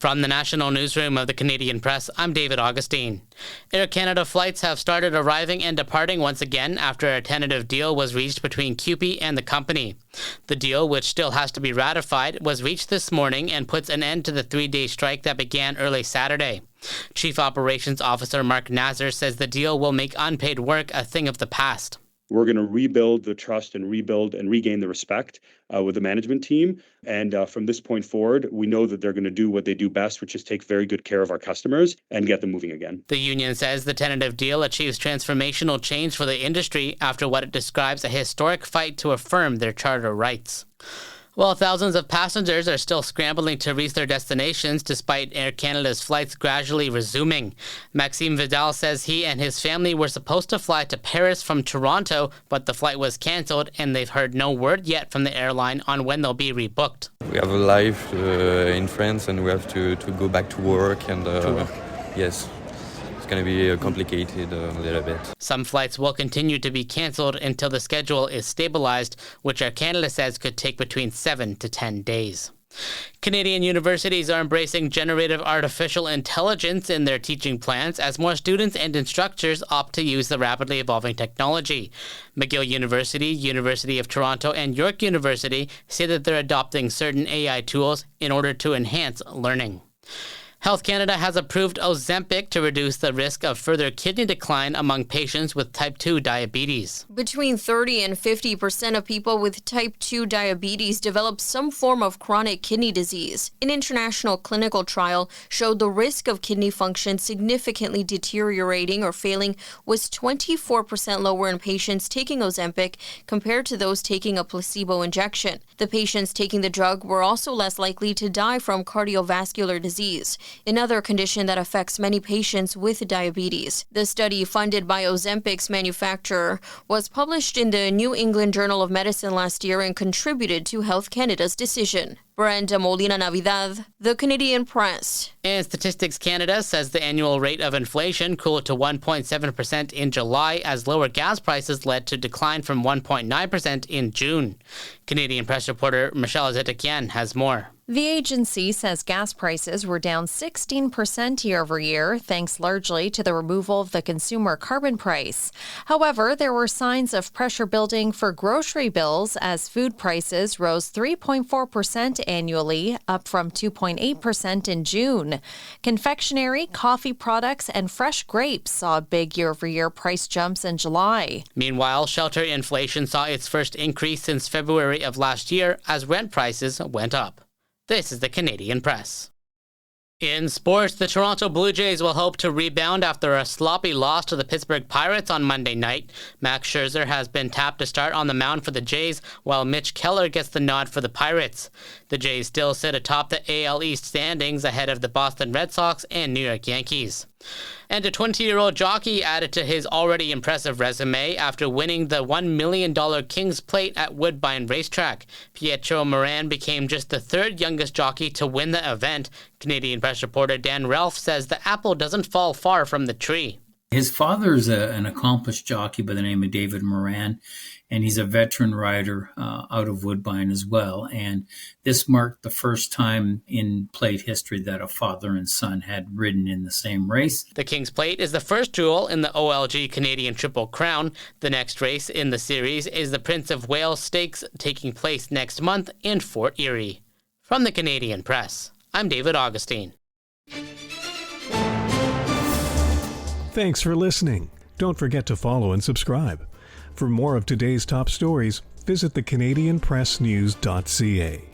From the National Newsroom of the Canadian Press, I'm David Augustine. Air Canada flights have started arriving and departing once again after a tentative deal was reached between CUPE and the company. The deal, which still has to be ratified, was reached this morning and puts an end to the 3-day strike that began early Saturday. Chief Operations Officer Mark Nazar says the deal will make unpaid work a thing of the past. We're going to rebuild the trust and rebuild and regain the respect with the management team. And from this point forward, we know that they're going to do what they do best, which is take very good care of our customers and get them moving again. The union says the tentative deal achieves transformational change for the industry after what it describes a historic fight to affirm their charter rights. Well, thousands of passengers are still scrambling to reach their destinations despite Air Canada's flights gradually resuming. Maxime Vidal says he and his family were supposed to fly to Paris from Toronto, but the flight was cancelled and they've heard no word yet from the airline on when they'll be rebooked. We have a life in France and we have to go back to work and yes. It's going to be complicated a little bit. Some flights will continue to be cancelled until the schedule is stabilized, which Air Canada says could take between 7 to 10 days. Canadian universities are embracing generative artificial intelligence in their teaching plans as more students and instructors opt to use the rapidly evolving technology. McGill University, University of Toronto, and York University say that they're adopting certain AI tools in order to enhance learning. Health Canada has approved Ozempic to reduce the risk of further kidney decline among patients with type 2 diabetes. Between 30 and 50% of people with type 2 diabetes develop some form of chronic kidney disease. An international clinical trial showed the risk of kidney function significantly deteriorating or failing was 24% lower in patients taking Ozempic compared to those taking a placebo injection. The patients taking the drug were also less likely to die from cardiovascular disease, another condition that affects many patients with diabetes. The study, funded by Ozempic's manufacturer, was published in the New England Journal of Medicine last year and contributed to Health Canada's decision. Brenda Molina Navidad, The Canadian Press. And Statistics Canada says the annual rate of inflation cooled to 1.7% in July as lower gas prices led to decline from 1.9% in June. Canadian Press reporter Michelle Zetikian has more. The agency says gas prices were down 16% year over year, thanks largely to the removal of the consumer carbon price. However, there were signs of pressure building for grocery bills as food prices rose 3.4% annually, up from 2.8% in June. Confectionery, coffee products, and fresh grapes saw big year-over-year price jumps in July. Meanwhile, shelter inflation saw its first increase since February of last year as rent prices went up. This is the Canadian Press. In sports, the Toronto Blue Jays will hope to rebound after a sloppy loss to the Pittsburgh Pirates on Monday night. Max Scherzer has been tapped to start on the mound for the Jays, while Mitch Keller gets the nod for the Pirates. The Jays still sit atop the AL East standings ahead of the Boston Red Sox and New York Yankees. And a 20-year-old jockey added to his already impressive resume after winning the $1 million King's Plate at Woodbine Racetrack. Pietro Moran became just the third youngest jockey to win the event. Canadian Press reporter Dan Ralph says the apple doesn't fall far from the tree. His father is an accomplished jockey by the name of David Moran, and he's a veteran rider out of Woodbine as well. And this marked the first time in plate history that a father and son had ridden in the same race. The King's Plate is the first jewel in the OLG Canadian Triple Crown. The next race in the series is the Prince of Wales Stakes, taking place next month in Fort Erie. From the Canadian Press, I'm David Augustine. Thanks for listening. Don't forget to follow and subscribe. For more of today's top stories, visit thecanadianpressnews.ca.